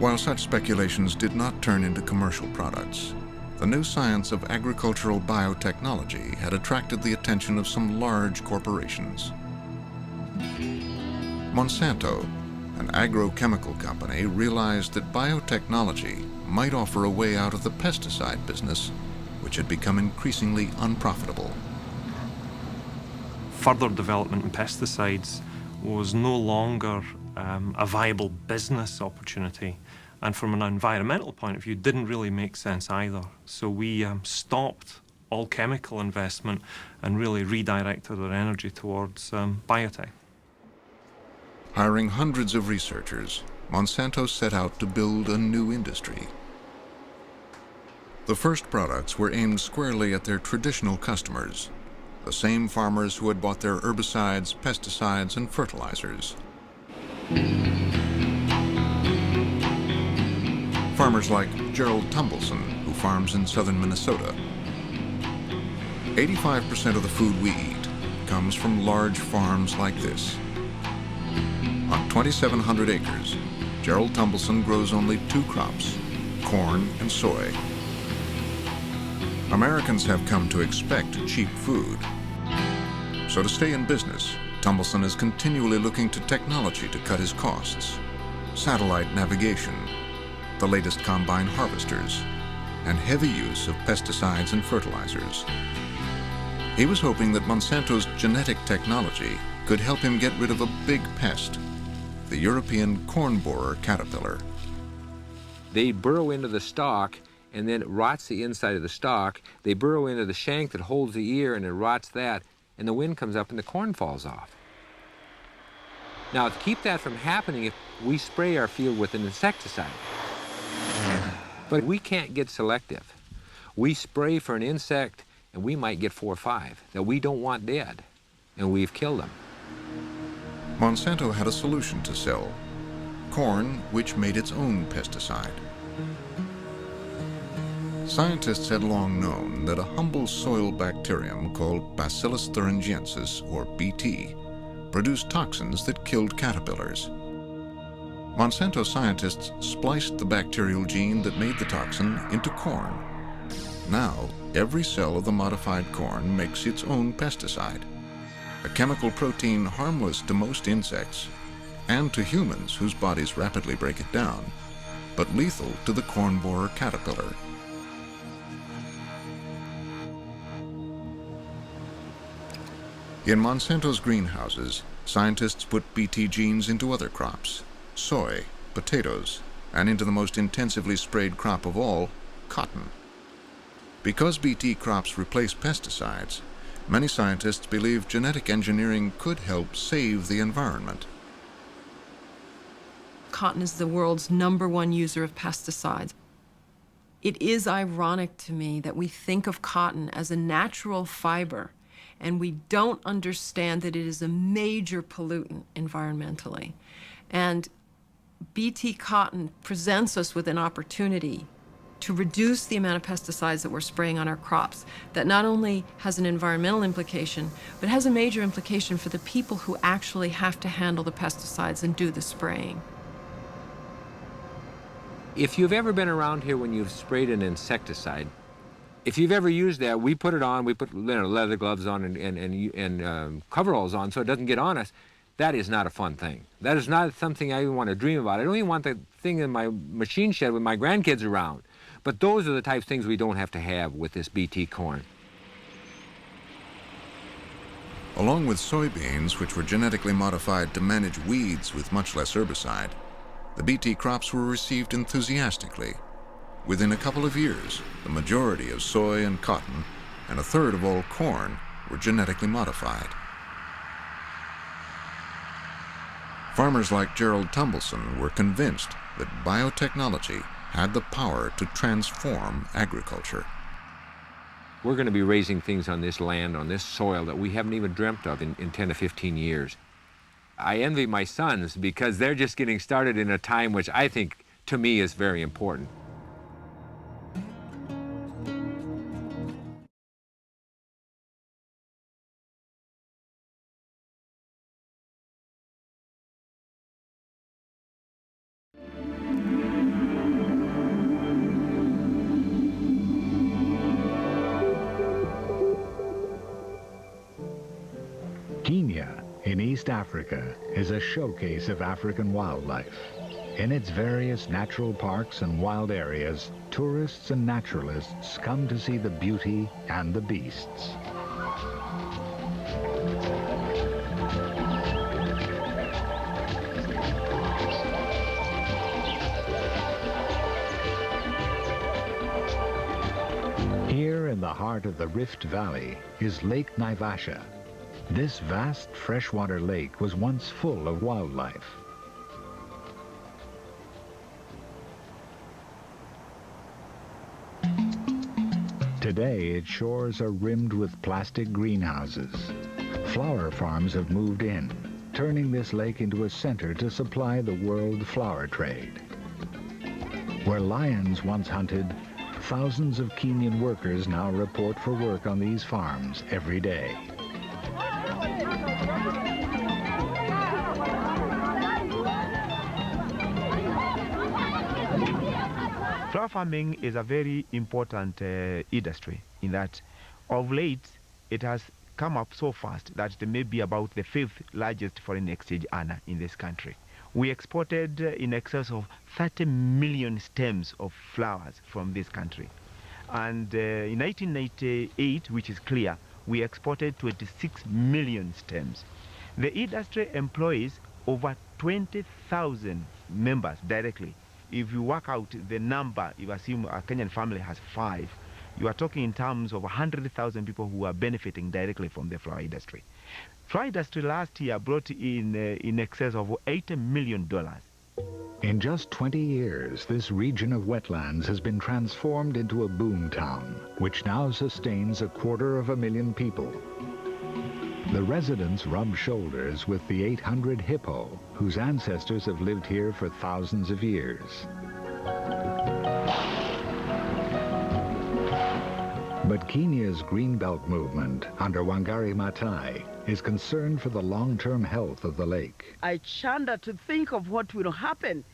While such speculations did not turn into commercial products, the new science of agricultural biotechnology had attracted the attention of some large corporations. Monsanto, an agrochemical company, realized that biotechnology might offer a way out of the pesticide business, which had become increasingly unprofitable. Further development in pesticides was no longer a viable business opportunity, and from an environmental point of view, didn't really make sense either. So we stopped all chemical investment and really redirected our energy towards biotech. Hiring hundreds of researchers, Monsanto set out to build a new industry. The first products were aimed squarely at their traditional customers, the same farmers who had bought their herbicides, pesticides, and fertilizers. Farmers like Gerald Tumbleson, who farms in southern Minnesota. 85% of the food we eat comes from large farms like this. On 2,700 acres, Gerald Tumbleson grows only two crops, corn and soy. Americans have come to expect cheap food. So to stay in business, Tumbleson is continually looking to technology to cut his costs. Satellite navigation, the latest combine harvesters, and heavy use of pesticides and fertilizers. He was hoping that Monsanto's genetic technology could help him get rid of a big pest, the European corn borer caterpillar. They burrow into the stalk, and then it rots the inside of the stalk. They burrow into the shank that holds the ear, and it rots that, and the wind comes up and the corn falls off. Now, to keep that from happening, if we spray our field with an insecticide. But we can't get selective. We spray for an insect, and we might get 4 or 5 that we don't want dead, and we've killed them. Monsanto had a solution to sell: corn which made its own pesticide. Scientists had long known that a humble soil bacterium called Bacillus thuringiensis, or BT, produced toxins that killed caterpillars. Monsanto scientists spliced the bacterial gene that made the toxin into corn. Now, every cell of the modified corn makes its own pesticide, a chemical protein harmless to most insects and to humans whose bodies rapidly break it down, but lethal to the corn borer caterpillar. In Monsanto's greenhouses, scientists put BT genes into other crops: soy, potatoes, and into the most intensively sprayed crop of all, cotton. Because BT crops replace pesticides, many scientists believe genetic engineering could help save the environment. Cotton is the world's #1 user of pesticides. It is ironic to me that we think of cotton as a natural fiber, and we don't understand that it is a major pollutant environmentally. And BT cotton presents us with an opportunity to reduce the amount of pesticides that we're spraying on our crops. That not only has an environmental implication, but has a major implication for the people who actually have to handle the pesticides and do the spraying. If you've ever been around here when you've sprayed an insecticide, if you've ever used that, we put it on, we put leather gloves on and coveralls on so it doesn't get on us. That is not a fun thing. That is not something I even want to dream about. I don't even want the thing in my machine shed with my grandkids around. But those are the types of things we don't have to have with this BT corn. Along with soybeans, which were genetically modified to manage weeds with much less herbicide, the BT crops were received enthusiastically. Within a couple of years, the majority of soy and cotton, and 1/3 of all corn, were genetically modified. Farmers like Gerald Tumbleson were convinced that biotechnology had the power to transform agriculture. We're going to be raising things on this land, on this soil, that we haven't even dreamt of in 10 to 15 years. I envy my sons because they're just getting started in a time which I think, to me, is very important. Kenya, in East Africa, is a showcase of African wildlife. In its various natural parks and wild areas, tourists and naturalists come to see the beauty and the beasts. Here in the heart of the Rift Valley is Lake Naivasha. This vast freshwater lake was once full of wildlife. Today, its shores are rimmed with plastic greenhouses. Flower farms have moved in, turning this lake into a center to supply the world flower trade. Where lions once hunted, thousands of Kenyan workers now report for work on these farms every day. Flower farming is a very important industry in that of late it has come up so fast that it may be about the 5th largest foreign exchange earner in this country. We exported in excess of 30 million stems of flowers from this country. And in 1998, which is clear, we exported 26 million stems. The industry employs over 20,000 members directly. If you work out the number, if you assume a Kenyan family has 5, you are talking in terms of 100,000 people who are benefiting directly from the flower industry. Flower industry last year brought in excess of $80 million. In just 20 years, this region of wetlands has been transformed into a boom town, which now sustains 250,000 people. The residents rub shoulders with the 800 hippo, whose ancestors have lived here for thousands of years. But Kenya's Greenbelt movement under Wangari Maathai is concerned for the long-term health of the lake. I shudder to think of what will happen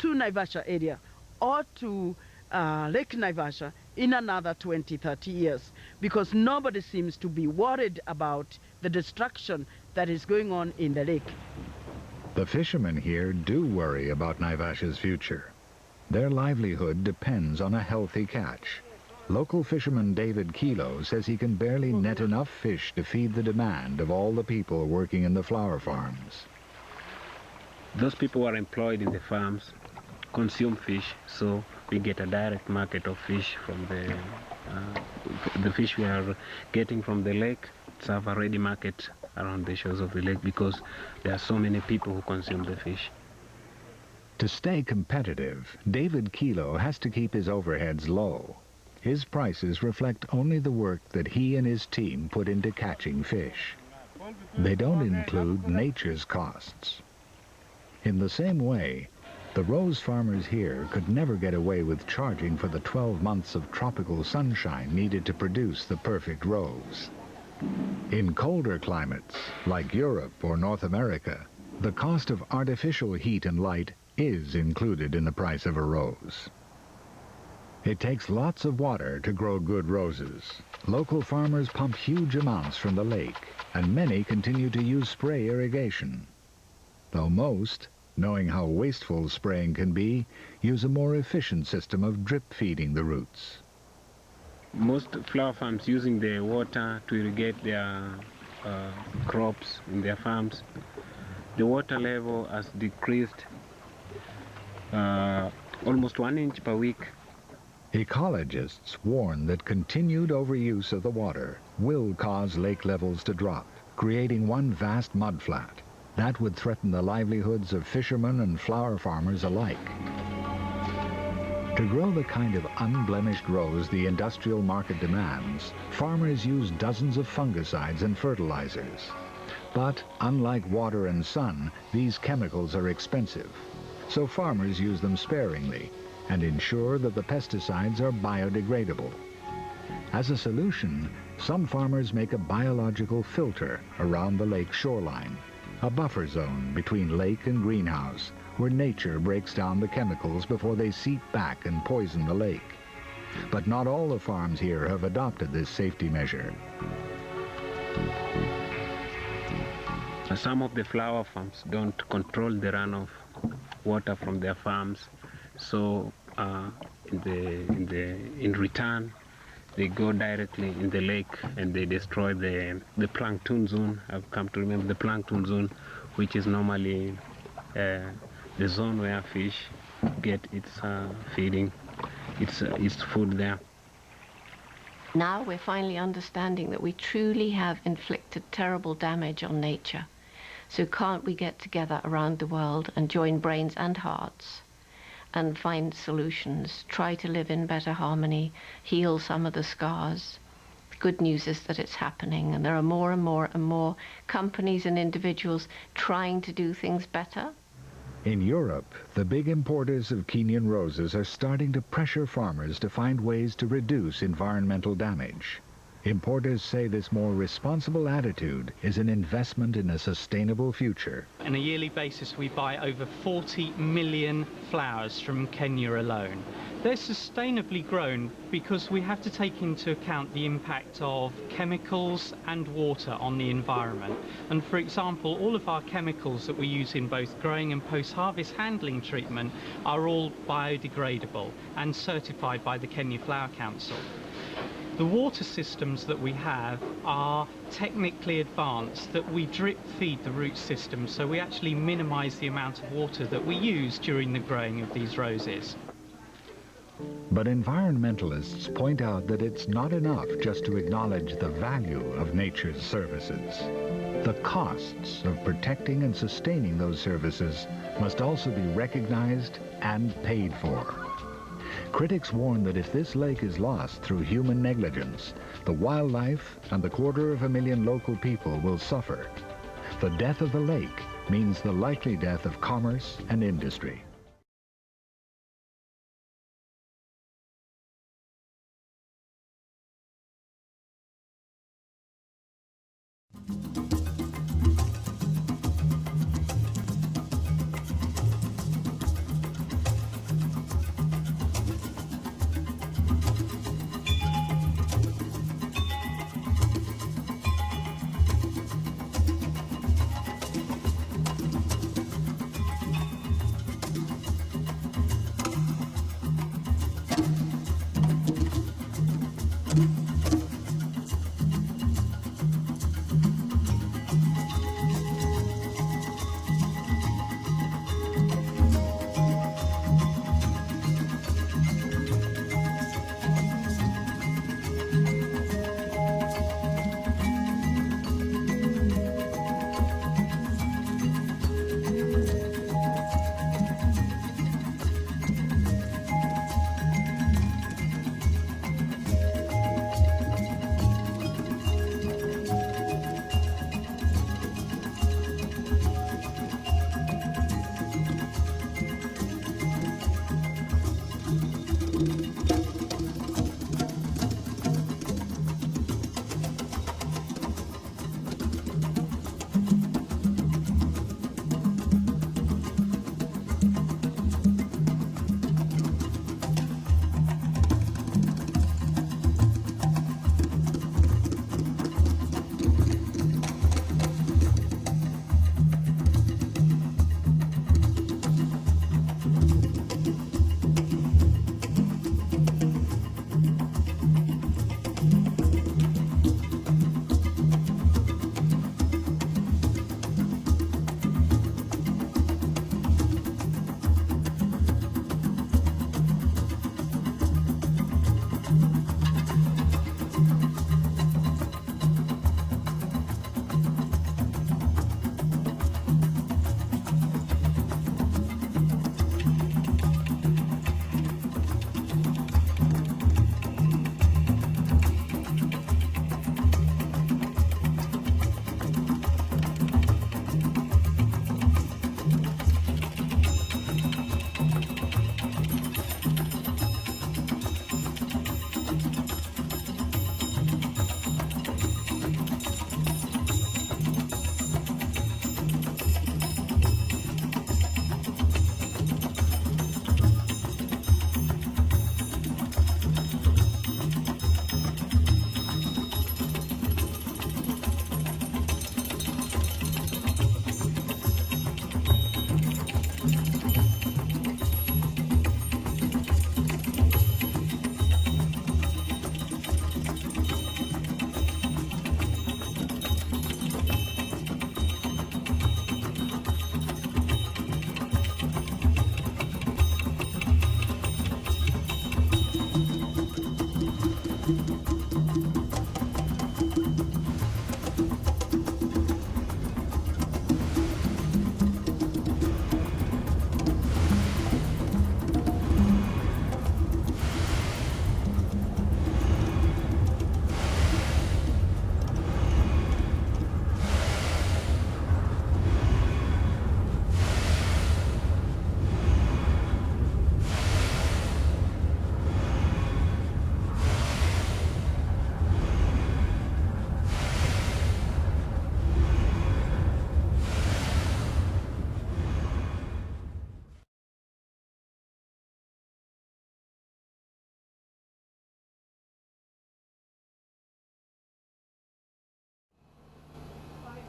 to Naivasha area or to Lake Naivasha in another 20, 30 years, because nobody seems to be worried about the destruction that is going on in the lake. The fishermen here do worry about Naivasha's future. Their livelihood depends on a healthy catch. Local fisherman David Kilo says he can barely net enough fish to feed the demand of all the people working in the flower farms. Those people who are employed in the farms consume fish, so we get a direct market of fish from the fish we are getting from the lake. It's a ready market around the shores of the lake because there are so many people who consume the fish. To stay competitive, David Kilo has to keep his overheads low. His prices reflect only the work that he and his team put into catching fish. They don't include nature's costs. In the same way, the rose farmers here could never get away with charging for the 12 months of tropical sunshine needed to produce the perfect rose. In colder climates, like Europe or North America, the cost of artificial heat and light is included in the price of a rose. It takes lots of water to grow good roses. Local farmers pump huge amounts from the lake, and many continue to use spray irrigation. Though most, knowing how wasteful spraying can be, use a more efficient system of drip feeding the roots. Most flower farms using the water to irrigate their crops in their farms, the water level has decreased almost 1 inch per week. Ecologists warn that continued overuse of the water will cause lake levels to drop, creating one vast mudflat. That would threaten the livelihoods of fishermen and flower farmers alike. To grow the kind of unblemished rose the industrial market demands, farmers use dozens of fungicides and fertilizers. But unlike water and sun, these chemicals are expensive. So farmers use them sparingly and ensure that the pesticides are biodegradable. As a solution, some farmers make a biological filter around the lake shoreline, a buffer zone between lake and greenhouse, where nature breaks down the chemicals before they seep back and poison the lake. But not all the farms here have adopted this safety measure. Some of the flower farms don't control the runoff water from their farms, so in return they go directly in the lake and they destroy the plankton zone. I've come to remember the plankton zone, which is normally the zone where fish get its feeding, its food there. Now we're finally understanding that we truly have inflicted terrible damage on nature. So can't we get together around the world and join brains and hearts and find solutions, try to live in better harmony, heal some of the scars? The good news is that it's happening, and there are more and more and more companies and individuals trying to do things better. In Europe, the big importers of Kenyan roses are starting to pressure farmers to find ways to reduce environmental damage. Importers say this more responsible attitude is an investment in a sustainable future. On a yearly basis, we buy over 40 million flowers from Kenya alone. They're sustainably grown because we have to take into account the impact of chemicals and water on the environment. And for example, all of our chemicals that we use in both growing and post-harvest handling treatment are all biodegradable and certified by the Kenya Flower Council. The water systems that we have are technically advanced, that we drip feed the root system, so we actually minimize the amount of water that we use during the growing of these roses. But environmentalists point out that it's not enough just to acknowledge the value of nature's services. The costs of protecting and sustaining those services must also be recognized and paid for. Critics warn that if this lake is lost through human negligence, the wildlife and the 250,000 local people will suffer. The death of the lake means the likely death of commerce and industry.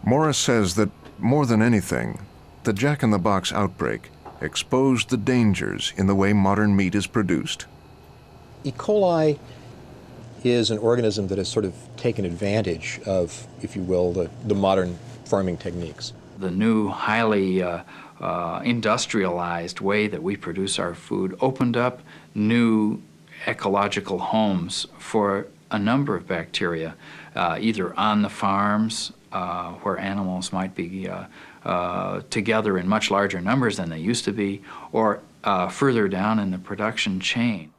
Morris says that, more than anything, the Jack in the Box outbreak exposed the dangers in the way modern meat is produced. E. coli is an organism that has sort of taken advantage of, if you will, the modern farming techniques. The new, highly industrialized way that we produce our food opened up new ecological homes for a number of bacteria, either on the farms where animals might be together in much larger numbers than they used to be, or further down in the production chain.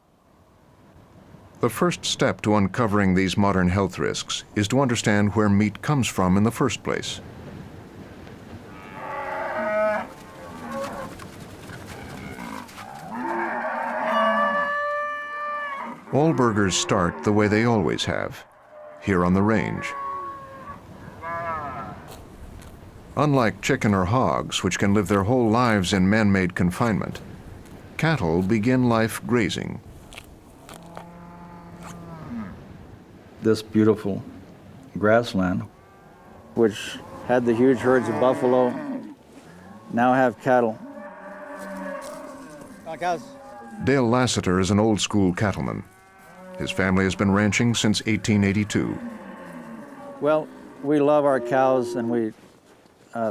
The first step to uncovering these modern health risks is to understand where meat comes from in the first place. All burgers start the way they always have, here on the range. Unlike chicken or hogs, which can live their whole lives in man-made confinement, cattle begin life grazing. This beautiful grassland, which had the huge herds of buffalo, now have cattle. Dale Lassiter is an old-school cattleman. His family has been ranching since 1882. Well, we love our cows and we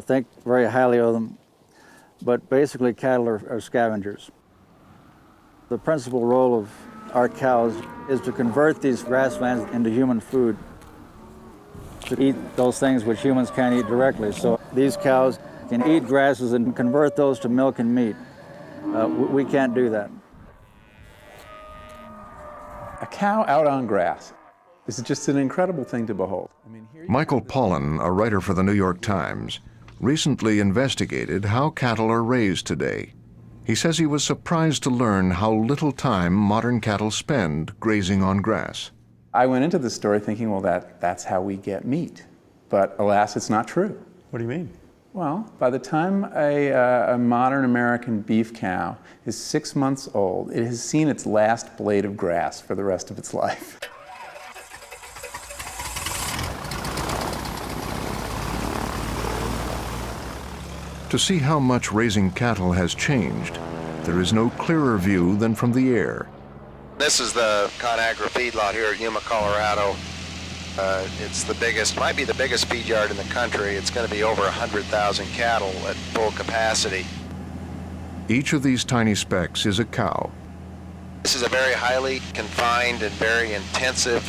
think very highly of them, but basically cattle are scavengers. The principal role of our cows is to convert these grasslands into human food, to eat those things which humans can't eat directly. So these cows can eat grasses and convert those to milk and meat. We can't do that. A cow out on grass is just an incredible thing to behold. Michael Pollan, a writer for the New York Times, recently investigated how cattle are raised today. He says he was surprised to learn how little time modern cattle spend grazing on grass. I went into this story thinking, well, that's how we get meat. But alas, it's not true. What do you mean? Well, by the time a modern American beef cow is 6 months old, it has seen its last blade of grass for the rest of its life. To see how much raising cattle has changed, there is no clearer view than from the air. This is the ConAgra feedlot here at Yuma, Colorado. It's the biggest, might be the biggest feed yard in the country. It's going to be over 100,000 cattle at full capacity. Each of these tiny specks is a cow. This is a very highly confined and very intensive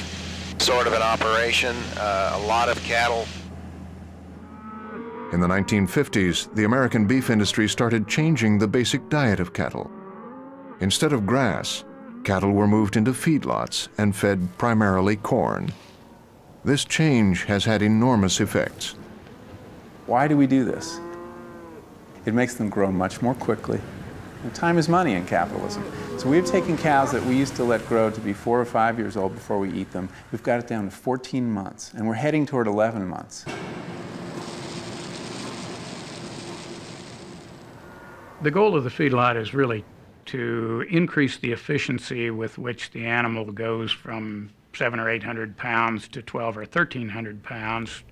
sort of an operation. A lot of cattle. In the 1950s, the American beef industry started changing the basic diet of cattle. Instead of grass, cattle were moved into feedlots and fed primarily corn. This change has had enormous effects. Why do we do this? It makes them grow much more quickly. And time is money in capitalism. So we've taken cows that we used to let grow to be 4 or 5 years old before we eat them. We've got it down to 14 months, and we're heading toward 11 months. The goal of the feedlot is really to increase the efficiency with which the animal goes from 700 or 800 pounds to 12 or 1,300 pounds.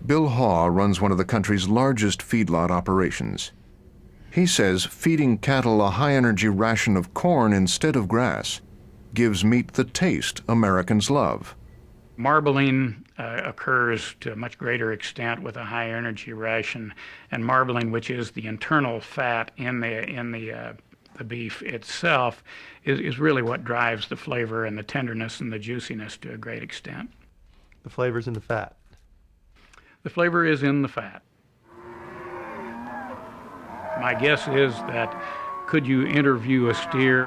Bill Haw runs one of the country's largest feedlot operations. He says feeding cattle a high-energy ration of corn instead of grass gives meat the taste Americans love. Marbling occurs to a much greater extent with a high energy ration, and marbling, which is the internal fat in the beef itself, is really what drives the flavor and the tenderness and the juiciness to a great extent. The flavor's in the fat. The flavor is in the fat. My guess is that could you interview a steer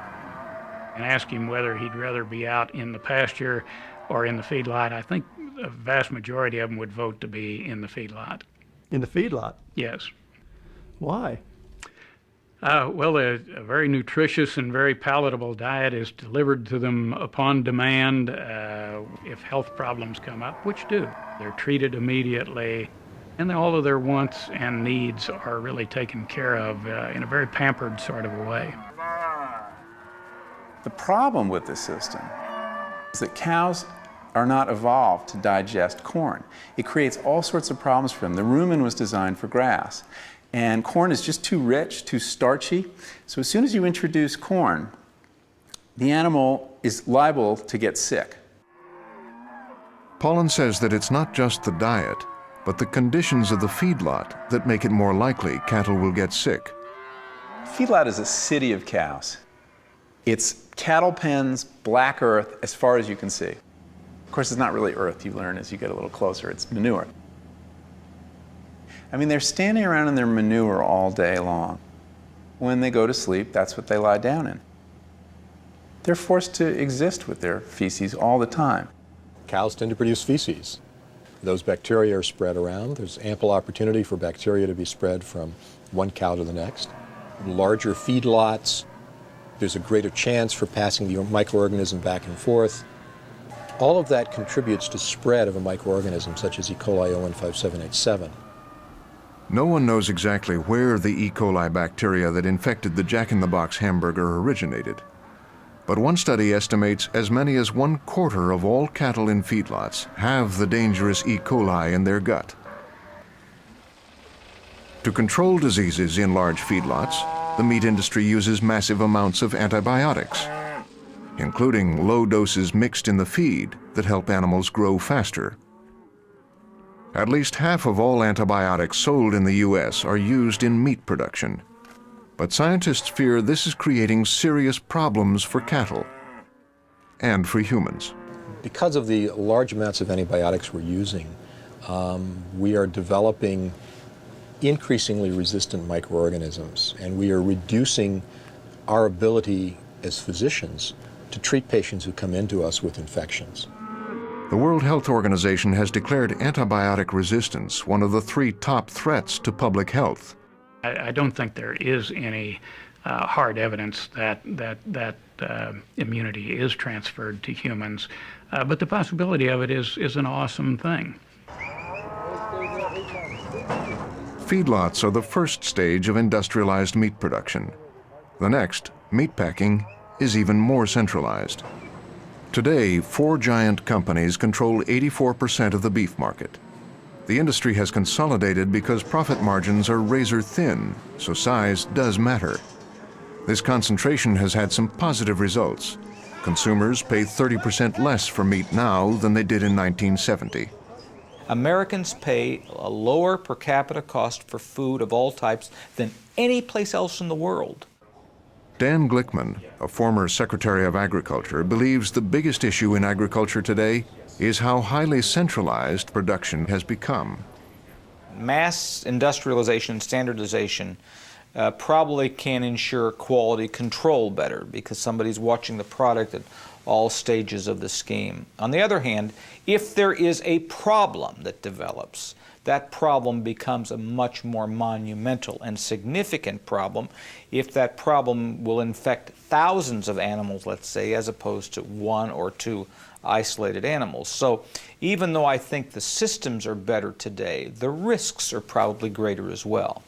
and ask him whether he'd rather be out in the pasture or in the feedlot, I think a vast majority of them would vote to be in the feedlot. In the feedlot? Yes. Why? Well, a very nutritious and very palatable diet is delivered to them upon demand if health problems come up, which do. They're treated immediately, and all of their wants and needs are really taken care of in a very pampered sort of a way. The problem with this system is that cows are not evolved to digest corn. It creates all sorts of problems for them. The rumen was designed for grass, and corn is just too rich, too starchy. So as soon as you introduce corn, the animal is liable to get sick. Paulin says that it's not just the diet, but the conditions of the feedlot that make it more likely cattle will get sick. Feedlot is a city of cows. It's cattle pens, black earth, as far as you can see. Of course, it's not really earth, you learn as you get a little closer, it's manure. I mean, they're standing around in their manure all day long. When they go to sleep, that's what they lie down in. They're forced to exist with their feces all the time. Cows tend to produce feces. Those bacteria are spread around. There's ample opportunity for bacteria to be spread from one cow to the next. In larger feedlots, there's a greater chance for passing the microorganism back and forth. All of that contributes to spread of a microorganism such as E. coli 015787. No one knows exactly where the E. coli bacteria that infected the Jack in the Box hamburger originated. But one study estimates as many as 1/4 of all cattle in feedlots have the dangerous E. coli in their gut. To control diseases in large feedlots, the meat industry uses massive amounts of antibiotics, including low doses mixed in the feed that help animals grow faster. At least half of all antibiotics sold in the U.S. are used in meat production. But scientists fear this is creating serious problems for cattle and for humans. Because of the large amounts of antibiotics we're using, we are developing increasingly resistant microorganisms, and we are reducing our ability as physicians to treat patients who come into us with infections. The World Health Organization has declared antibiotic resistance one of the 3 top threats to public health. I don't think there is any hard evidence that immunity is transferred to humans, but the possibility of it is an awesome thing. Feedlots are the first stage of industrialized meat production. The next, meatpacking, is even more centralized. Today, 4 giant companies control 84% of the beef market. The industry has consolidated because profit margins are razor thin, so size does matter. This concentration has had some positive results. Consumers pay 30% less for meat now than they did in 1970. Americans pay a lower per capita cost for food of all types than any place else in the world. Dan Glickman, a former Secretary of Agriculture, believes the biggest issue in agriculture today is how highly centralized production has become. Mass industrialization and standardization probably can ensure quality control better because somebody's watching the product at all stages of the scheme. On the other hand, if there is a problem that develops, that problem becomes a much more monumental and significant problem if that problem will infect thousands of animals, let's say, as opposed to 1 or 2 isolated animals. So even though I think the systems are better today, the risks are probably greater as well.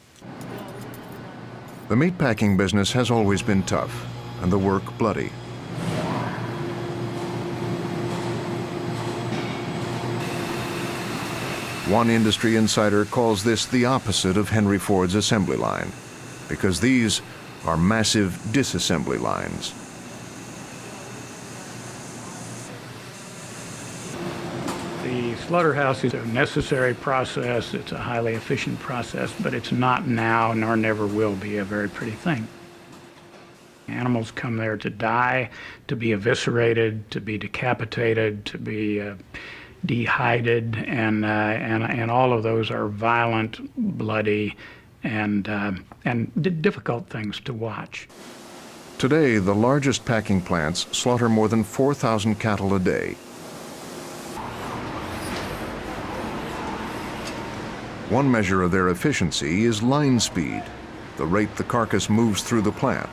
The meatpacking business has always been tough and the work bloody. One industry insider calls this the opposite of Henry Ford's assembly line, because these are massive disassembly lines. The slaughterhouse is a necessary process, it's a highly efficient process, but it's not now nor never will be a very pretty thing. Animals come there to die, to be eviscerated, to be decapitated, to be dehided, and all of those are violent, bloody, and difficult things to watch. Today, the largest packing plants slaughter more than 4,000 cattle a day. One measure of their efficiency is line speed, the rate the carcass moves through the plant.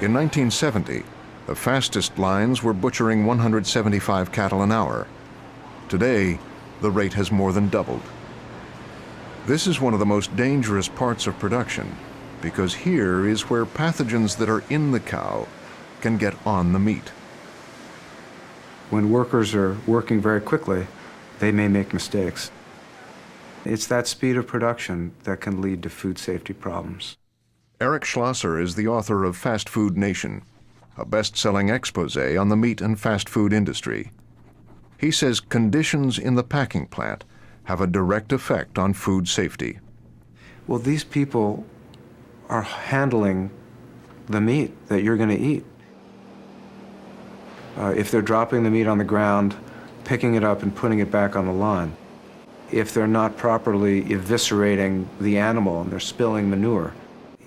In 1970, the fastest lines were butchering 175 cattle an hour. Today, the rate has more than doubled. This is one of the most dangerous parts of production, because here is where pathogens that are in the cow can get on the meat. When workers are working very quickly, they may make mistakes. It's that speed of production that can lead to food safety problems. Eric Schlosser is the author of Fast Food Nation, a best-selling expose on the meat and fast food industry. He says conditions in the packing plant have a direct effect on food safety. Well, these people are handling the meat that you're going to eat. If they're dropping the meat on the ground, picking it up and putting it back on the line, if they're not properly eviscerating the animal and they're spilling manure,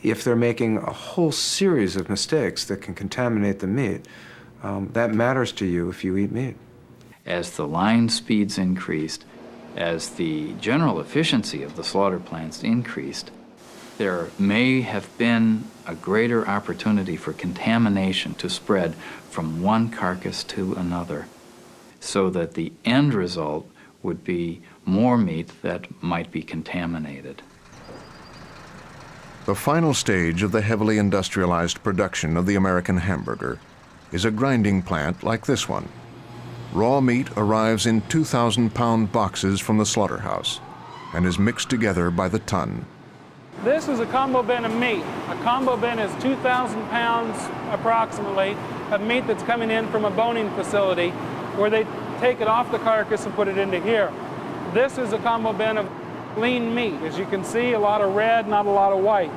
if they're making a whole series of mistakes that can contaminate the meat, that matters to you if you eat meat. As the line speeds increased, as the general efficiency of the slaughter plants increased, there may have been a greater opportunity for contamination to spread from one carcass to another, so that the end result would be more meat that might be contaminated. The final stage of the heavily industrialized production of the American hamburger is a grinding plant like this one. Raw meat arrives in 2,000-pound boxes from the slaughterhouse and is mixed together by the ton. This is a combo bin of meat. A combo bin is 2,000 pounds approximately of meat that's coming in from a boning facility where they take it off the carcass and put it into here. This is a combo bin of lean meat. As you can see, a lot of red, not a lot of white.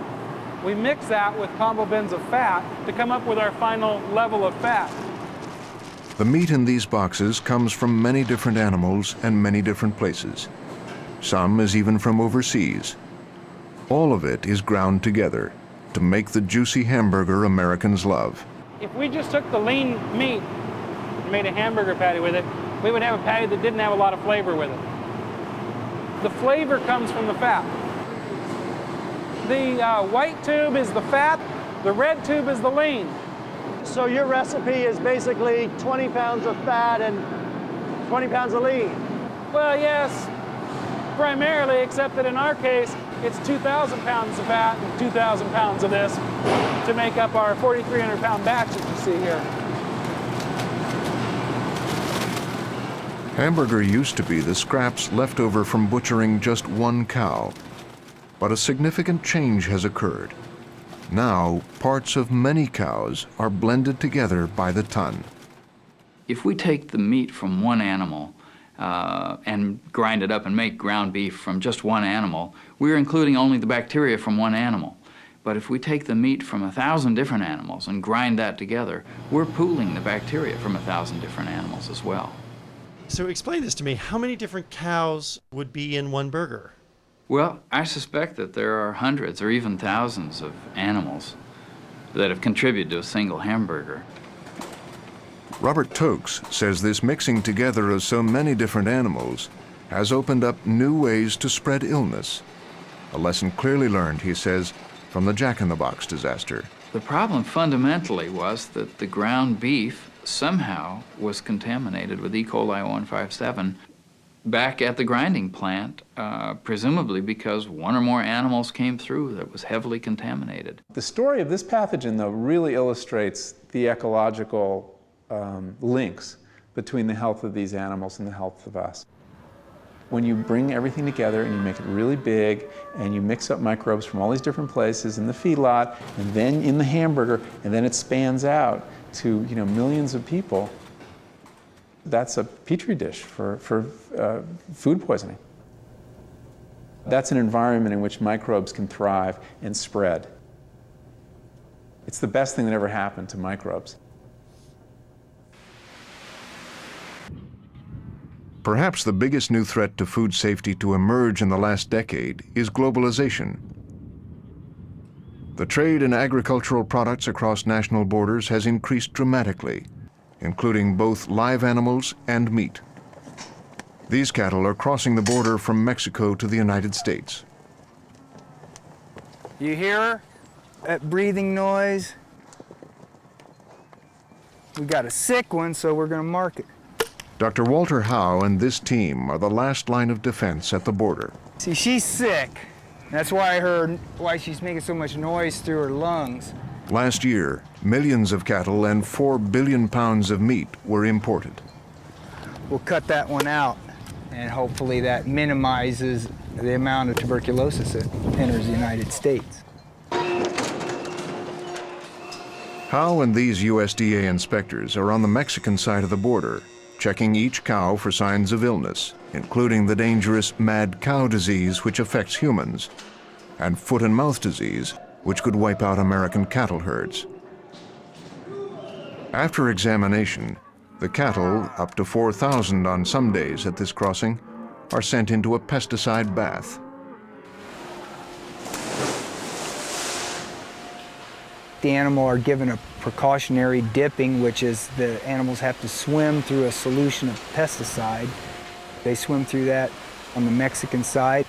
We mix that with combo bins of fat to come up with our final level of fat. The meat in these boxes comes from many different animals and many different places. Some is even from overseas. All of it is ground together to make the juicy hamburger Americans love. If we just took the lean meat and made a hamburger patty with it, we would have a patty that didn't have a lot of flavor with it. The flavor comes from the fat. The white tube is the fat, the red tube is the lean. So your recipe is basically 20 pounds of fat and 20 pounds of lean? Well, yes, primarily, except that in our case, it's 2,000 pounds of fat and 2,000 pounds of this to make up our 4,300 pound batch that you see here. Hamburger used to be the scraps left over from butchering just one cow, but a significant change has occurred. Now, parts of many cows are blended together by the ton. If we take the meat from one animal and grind it up and make ground beef from just one animal, we're including only the bacteria from one animal. But if we take the meat from 1,000 different animals and grind that together, we're pooling the bacteria from 1,000 different animals as well. So explain this to me. How many different cows would be in one burger? Well, I suspect that there are hundreds or even thousands of animals that have contributed to a single hamburger. Robert Tokes says this mixing together of so many different animals has opened up new ways to spread illness. A lesson clearly learned, he says, from the Jack in the Box disaster. The problem fundamentally was that the ground beef somehow was contaminated with E. coli 157 back at the grinding plant, presumably because one or more animals came through that was heavily contaminated. The story of this pathogen, though, really illustrates the ecological links between the health of these animals and the health of us. When you bring everything together and you make it really big and you mix up microbes from all these different places in the feedlot and then in the hamburger and then it spans out to millions of people, that's a petri dish for food poisoning. That's an environment in which microbes can thrive and spread. It's the best thing that ever happened to microbes. Perhaps the biggest new threat to food safety to emerge in the last decade is globalization. The trade in agricultural products across national borders has increased dramatically, including both live animals and meat. These cattle are crossing the border from Mexico to the United States. You hear that breathing noise? We got a sick one, so we're going to mark it. Dr. Walter Howe and this team are the last line of defense at the border. See, she's sick. That's why I heard why she's making so much noise through her lungs. Last year, millions of cattle and 4 billion pounds of meat were imported. we'll cut that one out, and hopefully that minimizes the amount of tuberculosis that enters the United States. Howe and these USDA inspectors are on the Mexican side of the border, checking each cow for signs of illness, including the dangerous mad cow disease which affects humans, and foot and mouth disease, which could wipe out American cattle herds. After examination, the cattle, up to 4,000 on some days at this crossing, are sent into a pesticide bath. The animal are given a precautionary dipping, which is the animals have to swim through a solution of pesticide. They swim through that on the Mexican side.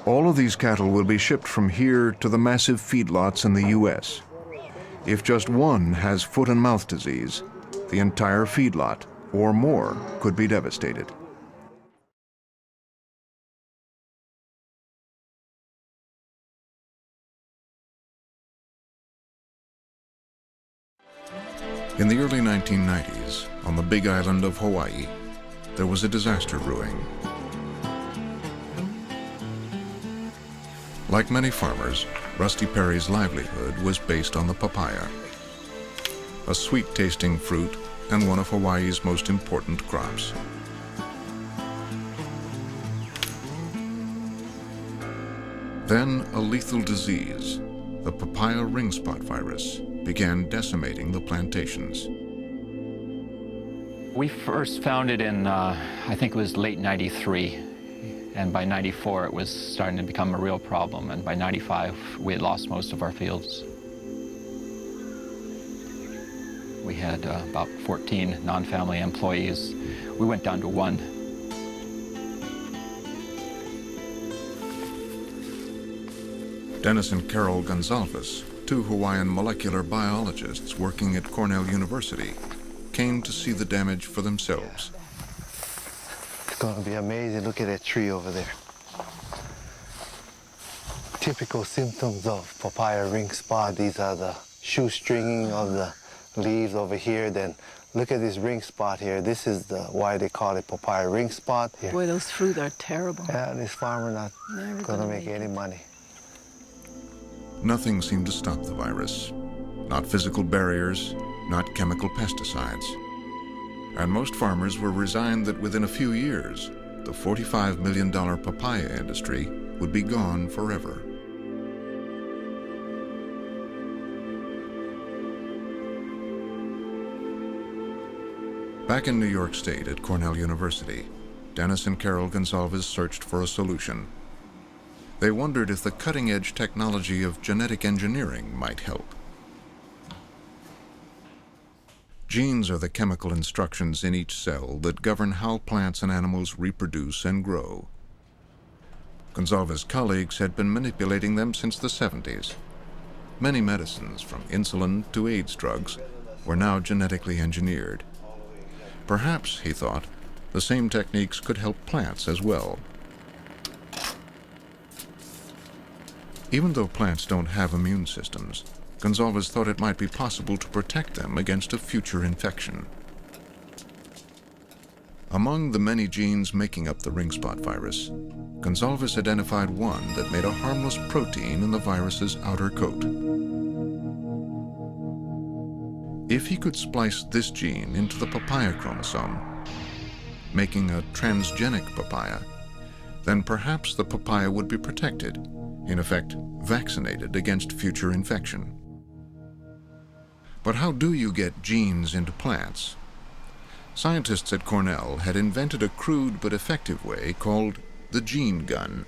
All of these cattle will be shipped from here to the massive feedlots in the U.S. If just one has foot and mouth disease, the entire feedlot, or more, could be devastated. In the early 1990s, on the big island of Hawaii, there was a disaster brewing. Like many farmers, Rusty Perry's livelihood was based on the papaya, a sweet-tasting fruit and one of Hawaii's most important crops. Then a lethal disease, the papaya ring spot virus, began decimating the plantations. We first found it in, I think it was late '93, and by '94 it was starting to become a real problem, and by '95 we had lost most of our fields. We had about 14 non-family employees. We went down to 1. Dennis and Carol Gonzalez, two Hawaiian molecular biologists working at Cornell University, came to see the damage for themselves. It's going to be amazing. Look at that tree over there. Typical symptoms of papaya ring spot. These are the shoestringing of the leaves over here. Then look at this ring spot here. This is why they call it papaya ring spot. Here. Boy, those fruit are terrible. Yeah, this farmer not going to make any money. Nothing seemed to stop the virus. Not physical barriers, not chemical pesticides. And most farmers were resigned that within a few years, the $45 million papaya industry would be gone forever. Back in New York State at Cornell University, Dennis and Carol Gonzalez searched for a solution. They wondered if the cutting-edge technology of genetic engineering might help. Genes are the chemical instructions in each cell that govern how plants and animals reproduce and grow. Gonzalez's colleagues had been manipulating them since the 70s. Many medicines, from insulin to AIDS drugs, were now genetically engineered. Perhaps, he thought, the same techniques could help plants as well. Even though plants don't have immune systems, Gonzalez thought it might be possible to protect them against a future infection. Among the many genes making up the ring spot virus, Gonzalez identified one that made a harmless protein in the virus's outer coat. If he could splice this gene into the papaya chromosome, making a transgenic papaya, then perhaps the papaya would be protected, in effect, vaccinated against future infection. But how do you get genes into plants? Scientists at Cornell had invented a crude but effective way called the gene gun.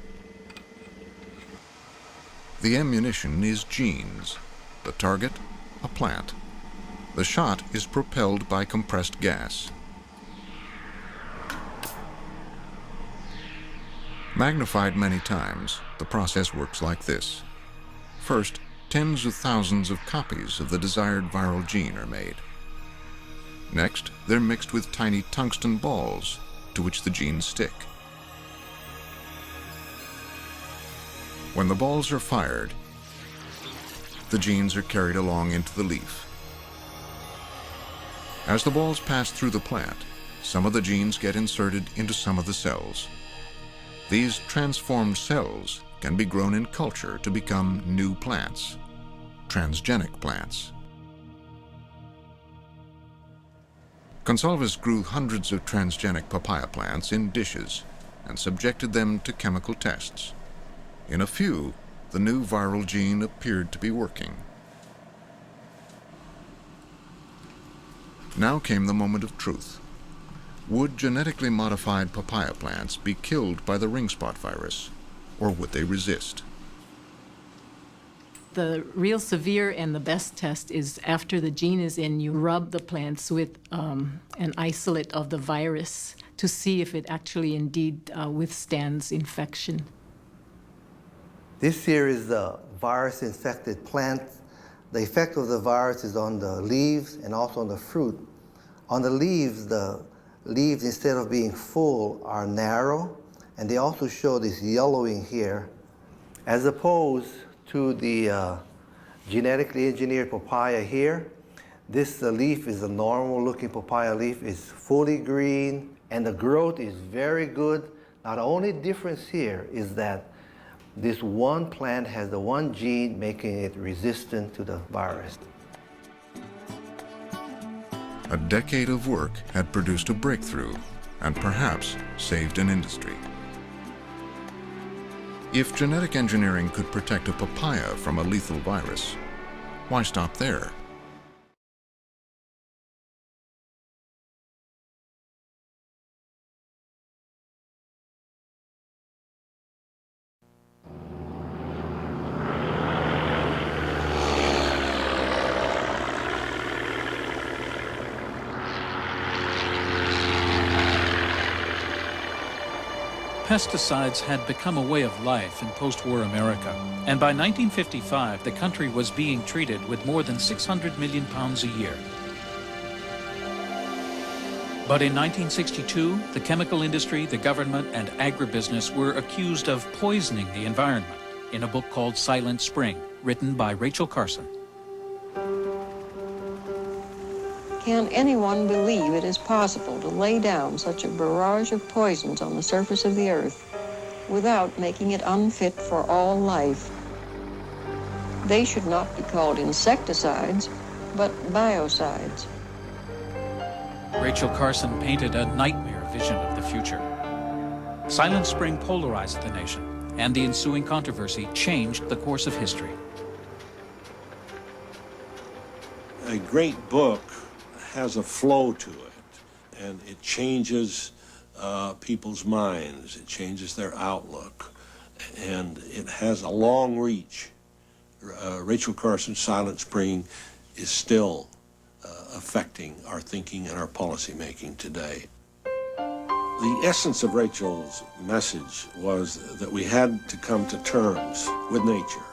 The ammunition is genes, the target, a plant. The shot is propelled by compressed gas. Magnified many times, the process works like this. First, tens of thousands of copies of the desired viral gene are made. Next, they're mixed with tiny tungsten balls to which the genes stick. When the balls are fired, the genes are carried along into the leaf. As the balls pass through the plant, some of the genes get inserted into some of the cells. These transformed cells can be grown in culture to become new plants, transgenic plants. Gonsalves grew hundreds of transgenic papaya plants in dishes and subjected them to chemical tests. In a few, the new viral gene appeared to be working. Now came the moment of truth. Would genetically modified papaya plants be killed by the ring spot virus, or would they resist? The real severe and the best test is after the gene is in, you rub the plants with an isolate of the virus to see if it actually indeed withstands infection. This here is the virus-infected plant. The effect of the virus is on the leaves and also on the fruit. On the leaves, instead of being full, are narrow, and they also show this yellowing here, as opposed to the genetically engineered papaya here. This leaf is a normal-looking papaya leaf. It's fully green, and the growth is very good. Now, the only difference here is that this one plant has the one gene making it resistant to the virus. A decade of work had produced a breakthrough and perhaps saved an industry. If genetic engineering could protect a papaya from a lethal virus, why stop there? Pesticides had become a way of life in post-war America, and by 1955, the country was being treated with more than 600 million pounds a year. But in 1962, the chemical industry, the government, and agribusiness were accused of poisoning the environment in a book called Silent Spring, written by Rachel Carson. Can anyone believe it is possible to lay down such a barrage of poisons on the surface of the earth without making it unfit for all life? They should not be called insecticides, but biocides. Rachel Carson painted a nightmare vision of the future. Silent Spring polarized the nation, and the ensuing controversy changed the course of history. A great book has a flow to it, and it changes people's minds, it changes their outlook, and it has a long reach. Rachel Carson's Silent Spring is still affecting our thinking and our policy making today. The essence of Rachel's message was that we had to come to terms with nature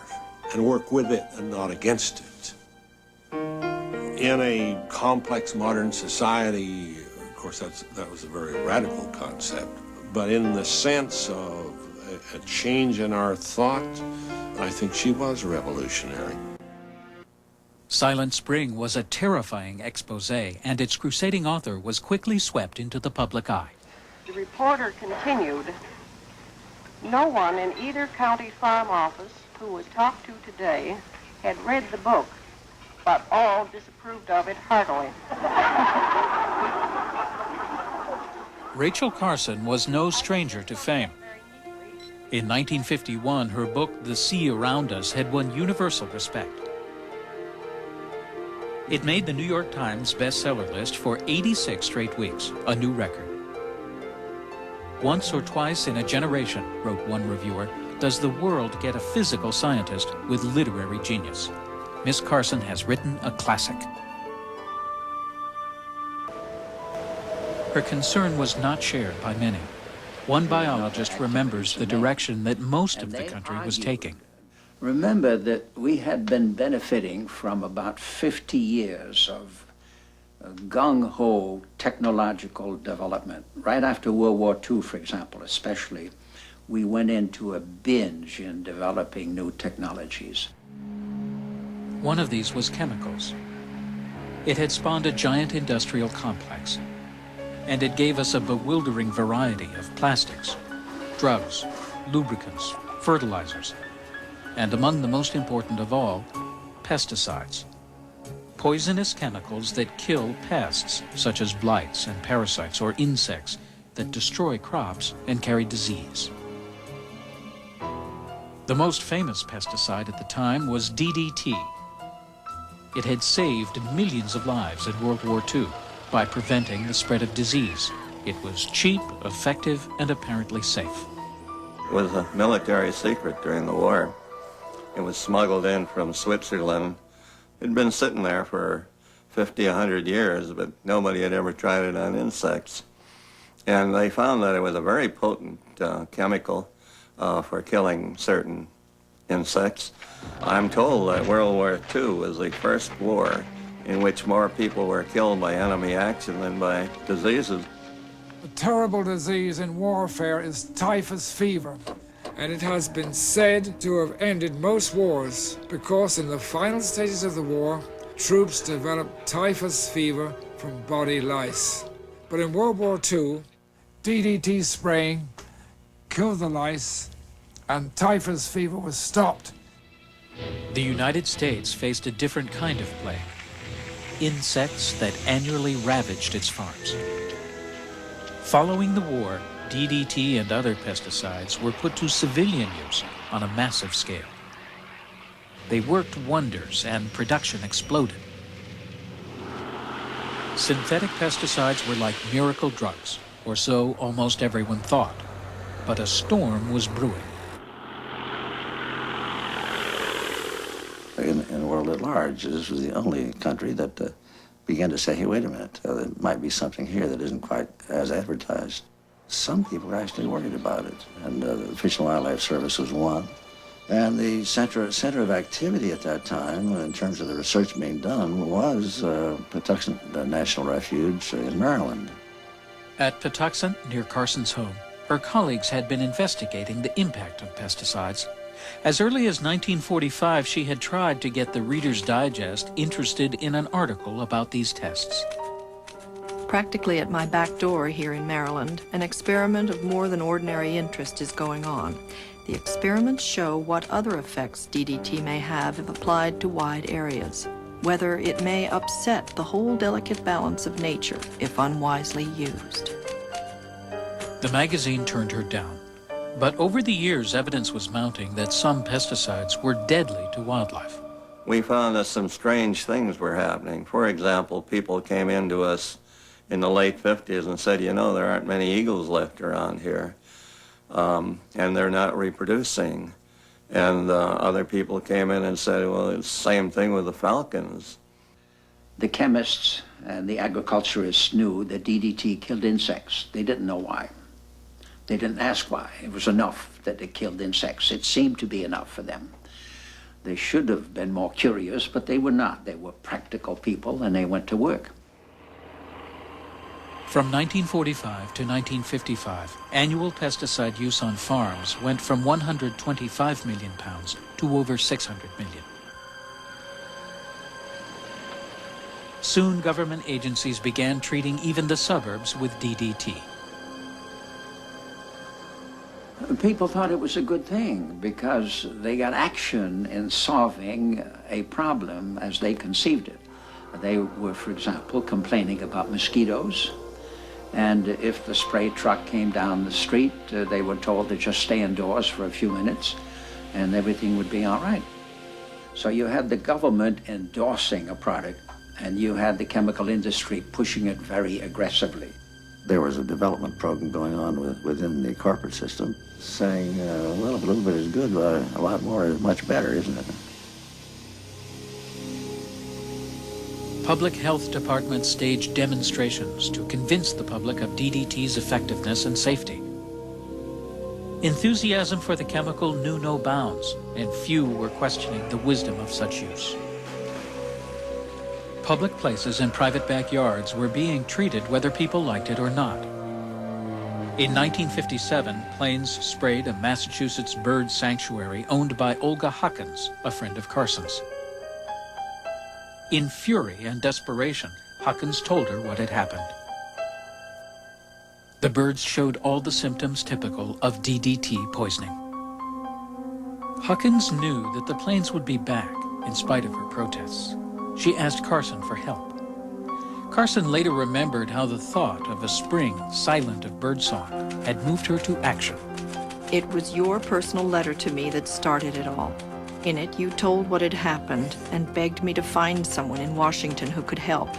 and work with it and not against it. In a complex modern society, of course, that was a very radical concept, but in the sense of a change in our thought, I think she was revolutionary. Silent Spring was a terrifying expose, and its crusading author was quickly swept into the public eye. The reporter continued, no one in either county farm office who was talked to today had read the book, but all disapproved of it heartily. Rachel Carson was no stranger to fame. In 1951, her book, The Sea Around Us, had won universal respect. It made the New York Times bestseller list for 86 straight weeks, a new record. Once or twice in a generation, wrote one reviewer, does the world get a physical scientist with literary genius. Miss Carson has written a classic. Her concern was not shared by many. One biologist remembers the direction that most of the country was taking. Remember that we had been benefiting from about 50 years of gung-ho technological development. Right after World War II, for example, especially, we went into a binge in developing new technologies. One of these was chemicals. It had spawned a giant industrial complex. and it gave us a bewildering variety of plastics, drugs, lubricants, fertilizers, and among the most important of all, pesticides. Poisonous chemicals that kill pests, such as blights and parasites or insects that destroy crops and carry disease. The most famous pesticide at the time was DDT. It had saved millions of lives in World War II by preventing the spread of disease. It was cheap, effective, and apparently safe. It was a military secret during the war. It was smuggled in from Switzerland. It had been sitting there for 50, 100 years, but nobody had ever tried it on insects. And they found that it was a very potent chemical for killing certain insects. I'm told that World War II was the first war in which more people were killed by enemy action than by diseases. A terrible disease in warfare is typhus fever, and it has been said to have ended most wars because in the final stages of the war, troops developed typhus fever from body lice. But in World War II, DDT spraying killed the lice and typhus fever was stopped. The United States faced a different kind of plague, insects that annually ravaged its farms. Following the war, DDT and other pesticides were put to civilian use on a massive scale. They worked wonders and production exploded. Synthetic pesticides were like miracle drugs, or so almost everyone thought. But a storm was brewing. In the world at large, this was the only country that began to say, hey, wait a minute, there might be something here that isn't quite as advertised. Some people were actually worried about it, and the Fish and Wildlife Service was one. And the center of activity at that time, in terms of the research being done, was Patuxent National Refuge in Maryland. At Patuxent, near Carson's home, her colleagues had been investigating the impact of pesticides. As early as 1945, she had tried to get the Reader's Digest interested in an article about these tests. Practically at my back door here in Maryland, an experiment of more than ordinary interest is going on. The experiments show what other effects DDT may have if applied to wide areas, whether it may upset the whole delicate balance of nature if unwisely used. The magazine turned her down. But over the years, evidence was mounting that some pesticides were deadly to wildlife. We found that some strange things were happening. For example, people came into us in the late 50s and said, you know, there aren't many eagles left around here, and they're not reproducing. And other people came in and said, well, it's the same thing with the falcons. The chemists and the agriculturists knew that DDT killed insects. They didn't know why. They didn't ask why. It was enough that it killed insects. It seemed to be enough for them. They should have been more curious, but they were not. They were practical people, and they went to work. From 1945 to 1955, annual pesticide use on farms went from 125 million pounds to over 600 million. Soon, government agencies began treating even the suburbs with DDT. People thought it was a good thing because they got action in solving a problem as they conceived it. They were, for example, complaining about mosquitoes. And if the spray truck came down the street, they were told to just stay indoors for a few minutes and everything would be all right. So you had the government endorsing a product and you had the chemical industry pushing it very aggressively. There was a development program going on within the corporate system saying, well, if a little bit is good, a lot more is much better, isn't it? Public health departments staged demonstrations to convince the public of DDT's effectiveness and safety. Enthusiasm for the chemical knew no bounds, and few were questioning the wisdom of such use. Public places and private backyards were being treated whether people liked it or not. In 1957, planes sprayed a Massachusetts bird sanctuary owned by Olga Huckins, a friend of Carson's. In fury and desperation, Huckins told her what had happened. The birds showed all the symptoms typical of DDT poisoning. Huckins knew that the planes would be back in spite of her protests. She asked Carson for help. Carson later remembered how the thought of a spring silent of birdsong had moved her to action. It was your personal letter to me that started it all. In it, you told what had happened and begged me to find someone in Washington who could help.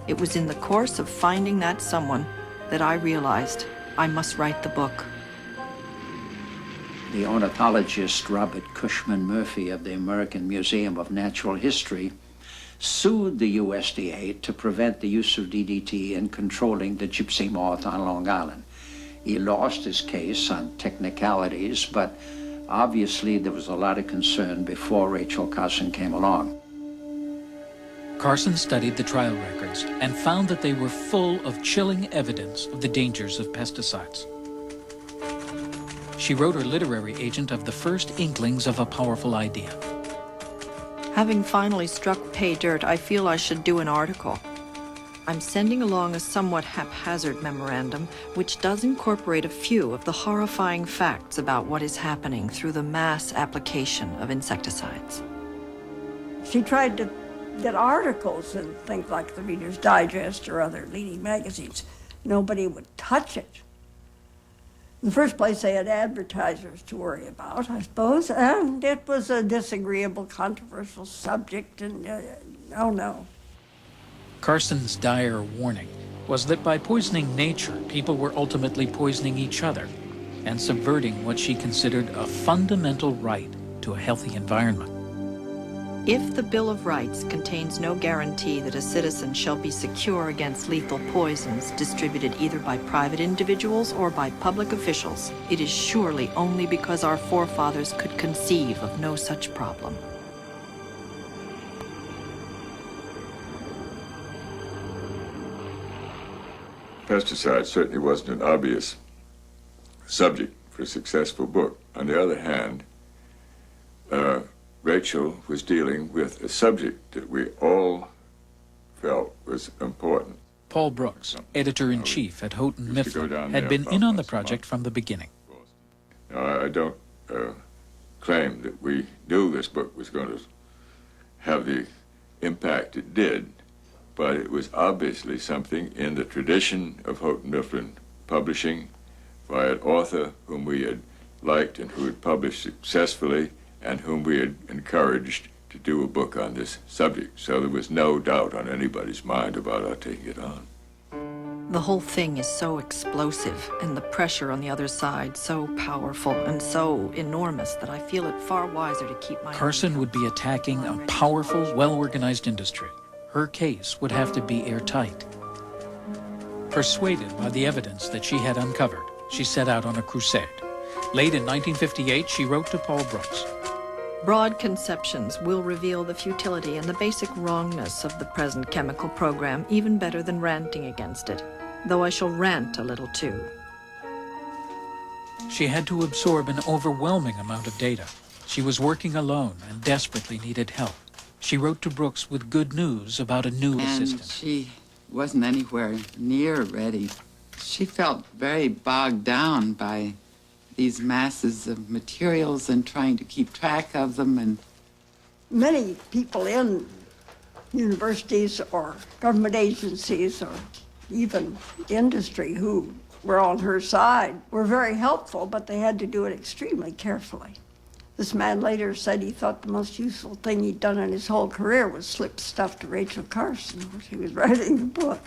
It was in the course of finding that someone that I realized I must write the book. The ornithologist Robert Cushman Murphy of the American Museum of Natural History sued the USDA to prevent the use of DDT in controlling the gypsy moth on Long Island. He lost his case on technicalities, but obviously there was a lot of concern before Rachel Carson came along. Carson studied the trial records and found that they were full of chilling evidence of the dangers of pesticides. She wrote her literary agent of the first inklings of a powerful idea. Having finally struck pay dirt, I feel I should do an article. I'm sending along a somewhat haphazard memorandum, which does incorporate a few of the horrifying facts about what is happening through the mass application of insecticides. She tried to get articles in things like the Reader's Digest or other leading magazines. Nobody would touch it. In the first place, they had advertisers to worry about, I suppose, and it was a disagreeable, controversial subject, and oh no. Carson's dire warning was that by poisoning nature, people were ultimately poisoning each other and subverting what she considered a fundamental right to a healthy environment. If the Bill of Rights contains no guarantee that a citizen shall be secure against lethal poisons distributed either by private individuals or by public officials, it is surely only because our forefathers could conceive of no such problem. Pesticides certainly wasn't an obvious subject for a successful book. On the other hand, Rachel was dealing with a subject that we all felt was important. Paul Brooks, editor-in-chief at Houghton Mifflin, had been in on the project from the beginning. Now, I don't claim that we knew this book was going to have the impact it did, but it was obviously something in the tradition of Houghton Mifflin Publishing by an author whom we had liked and who had published successfully and whom we had encouraged to do a book on this subject. So there was no doubt on anybody's mind about our taking it on. The whole thing is so explosive, and the pressure on the other side so powerful and so enormous that I feel it far wiser to keep my... Carson would be attacking a powerful, well-organized industry. Her case would have to be airtight. Persuaded by the evidence that she had uncovered, she set out on a crusade. Late in 1958, she wrote to Paul Brooks. Broad conceptions will reveal the futility and the basic wrongness of the present chemical program even better than ranting against it, though I shall rant a little too. She had to absorb an overwhelming amount of data. She was working alone and desperately needed help. She wrote to Brooks with good news about a new assistant. She wasn't anywhere near ready. She felt very bogged down by these masses of materials and trying to keep track of them. And many people in universities or government agencies or even industry who were on her side were very helpful, but they had to do it extremely carefully. This man later said he thought the most useful thing he'd done in his whole career was slip stuff to Rachel Carson when she was writing the book.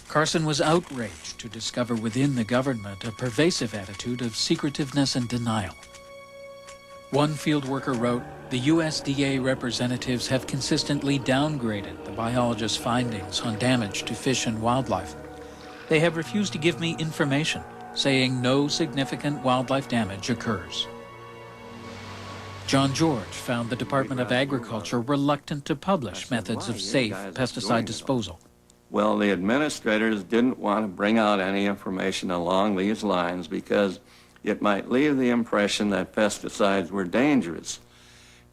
Carson was outraged to discover within the government a pervasive attitude of secretiveness and denial. One field worker wrote, "The USDA representatives have consistently downgraded the biologist's findings on damage to fish and wildlife. They have refused to give me information, saying no significant wildlife damage occurs." John George found the Department of Agriculture reluctant to publish methods of safe pesticide disposal. Well, the administrators didn't want to bring out any information along these lines because it might leave the impression that pesticides were dangerous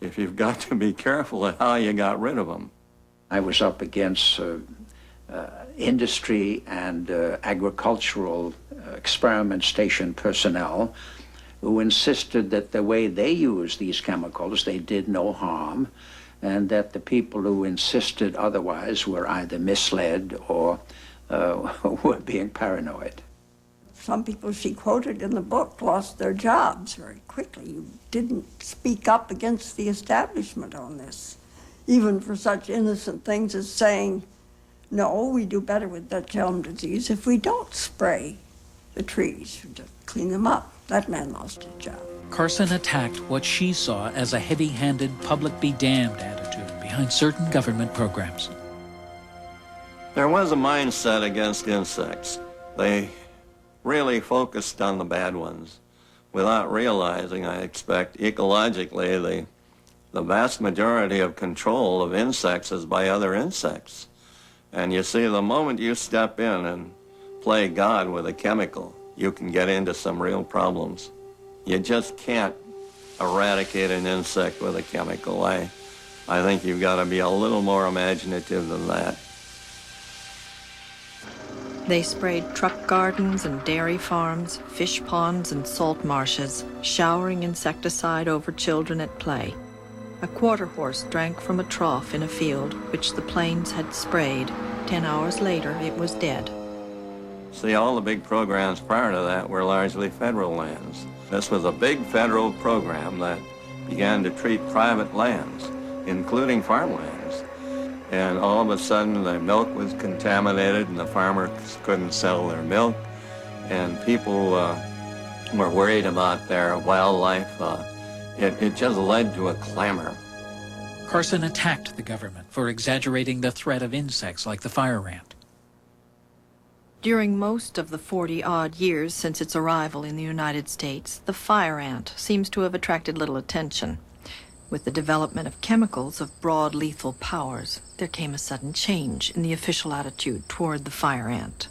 if you've got to be careful at how you got rid of them. I was up against industry and agricultural experiment station personnel who insisted that the way they used these chemicals, they did no harm, and that the people who insisted otherwise were either misled or were being paranoid. Some people she quoted in the book lost their jobs very quickly. You didn't speak up against the establishment on this, even for such innocent things as saying, no, we do better with Dutch elm disease if we don't spray the trees, just clean them up. That man lost his job. Carson attacked what she saw as a heavy-handed, public-be-damned attitude behind certain government programs. There was a mindset against insects. They really focused on the bad ones without realizing, I expect, ecologically, the vast majority of control of insects is by other insects. And you see, the moment you step in and play God with a chemical, you can get into some real problems. You just can't eradicate an insect with a chemical. I think you've got to be a little more imaginative than that. They sprayed truck gardens and dairy farms, fish ponds and salt marshes, showering insecticide over children at play. A quarter horse drank from a trough in a field which the planes had sprayed. 10 hours later, it was dead. See, all the big programs prior to that were largely federal lands. This was a big federal program that began to treat private lands, including farmlands. And all of a sudden, the milk was contaminated and the farmers couldn't sell their milk. And people were worried about their wildlife. It just led to a clamor. Carson attacked the government for exaggerating the threat of insects like the fire ant. During most of the 40-odd years since its arrival in the United States, the fire ant seems to have attracted little attention. With the development of chemicals of broad lethal powers, there came a sudden change in the official attitude toward the fire ant.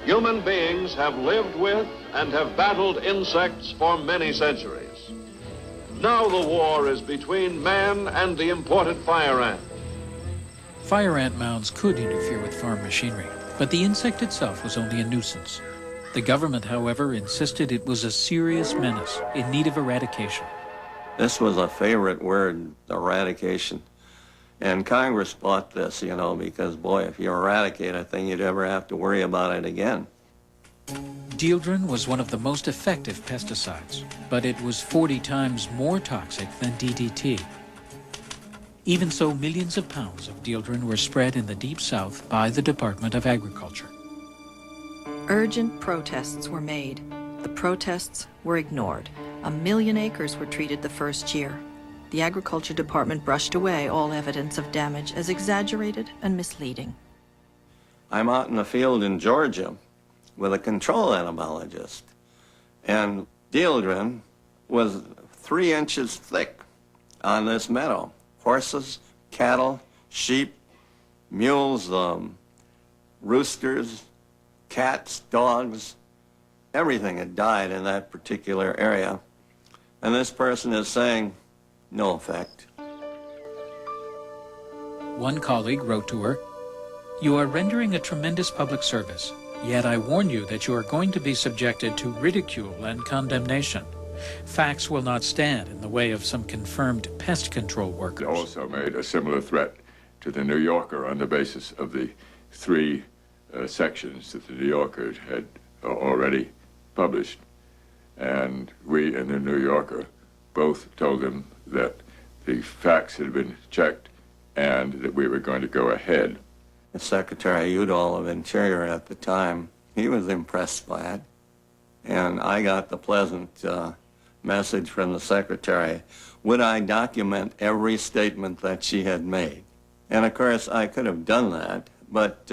Human beings have lived with and have battled insects for many centuries. Now the war is between man and the imported fire ant. Fire ant mounds could interfere with farm machinery, but the insect itself was only a nuisance. The government, however, insisted it was a serious menace in need of eradication. This was a favorite word, eradication. And Congress bought this, you know, because, boy, if you eradicate a thing, you'd never have to worry about it again. Dieldrin was one of the most effective pesticides, but it was 40 times more toxic than DDT. Even so, millions of pounds of Dieldrin were spread in the Deep South by the Department of Agriculture. Urgent protests were made. The protests were ignored. 1 million acres were treated the first year. The Agriculture Department brushed away all evidence of damage as exaggerated and misleading. I'm out in the field in Georgia with a control entomologist, and Dieldrin was 3 inches thick on this meadow. Horses, cattle, sheep, mules, roosters, cats, dogs, everything had died in that particular area. And this person is saying, no effect. One colleague wrote to her, "You are rendering a tremendous public service, yet I warn you that you are going to be subjected to ridicule and condemnation. Facts will not stand in the way of some confirmed pest control workers." They also made a similar threat to the New Yorker on the basis of the 3 sections that the New Yorker had already published. And we in the New Yorker both told them that the facts had been checked and that we were going to go ahead. The Secretary Udall of Interior at the time, he was impressed by it. And I got the pleasant message from the Secretary, would I document every statement that she had made? And of course, I could have done that, but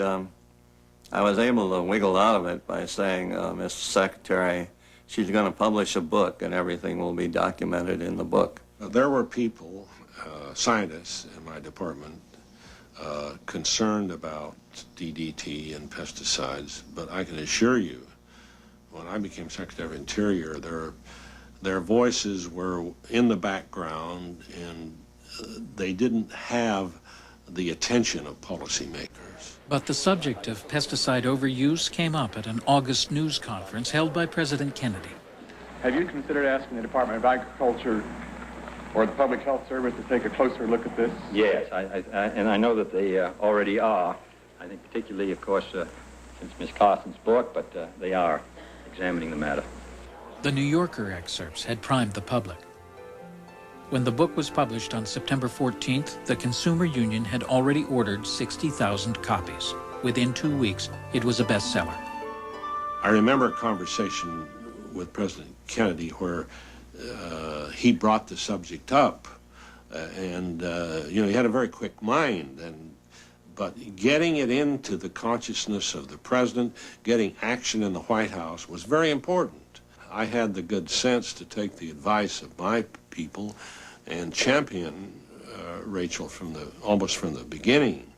I was able to wiggle out of it by saying, Mr. Secretary, she's going to publish a book and everything will be documented in the book. There were people, scientists in my department, concerned about DDT and pesticides, but I can assure you, when I became Secretary of Interior, Their voices were in the background, and they didn't have the attention of policymakers. But the subject of pesticide overuse came up at an August news conference held by President Kennedy. Have you considered asking the Department of Agriculture or the Public Health Service to take a closer look at this? Yes, and I know that they already are. I think particularly, of course, since Ms. Carson's book, but they are examining the matter. The New Yorker excerpts had primed the public. When the book was published on September 14th, the Consumer Union had already ordered 60,000 copies. Within 2 weeks, it was a bestseller. I remember a conversation with President Kennedy where he brought the subject up, and he had a very quick mind, but getting it into the consciousness of the president, getting action in the White House was very important. I had the good sense to take the advice of my people and champion Rachel almost from the beginning,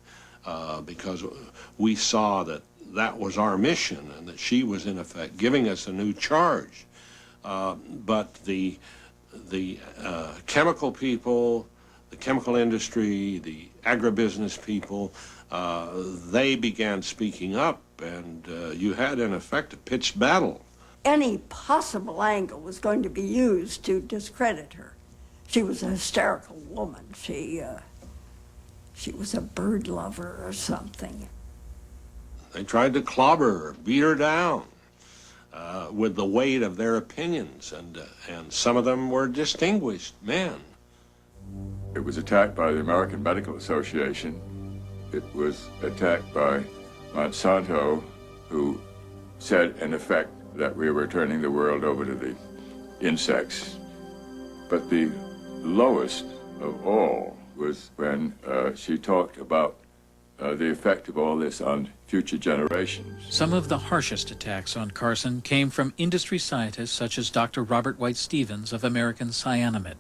because we saw that was our mission and that she was in effect giving us a new charge. But the chemical people, the chemical industry, the agribusiness people, they began speaking up, and you had in effect a pitched battle. Any possible angle was going to be used to discredit her. She was a hysterical woman. She was a bird lover or something. They tried to clobber her, beat her down with the weight of their opinions, and some of them were distinguished men. It was attacked by the American Medical Association. It was attacked by Monsanto, who said, in effect, that we were turning the world over to the insects. But the lowest of all was when she talked about the effect of all this on future generations. Some of the harshest attacks on Carson came from industry scientists such as Dr. Robert White Stevens of American Cyanamid.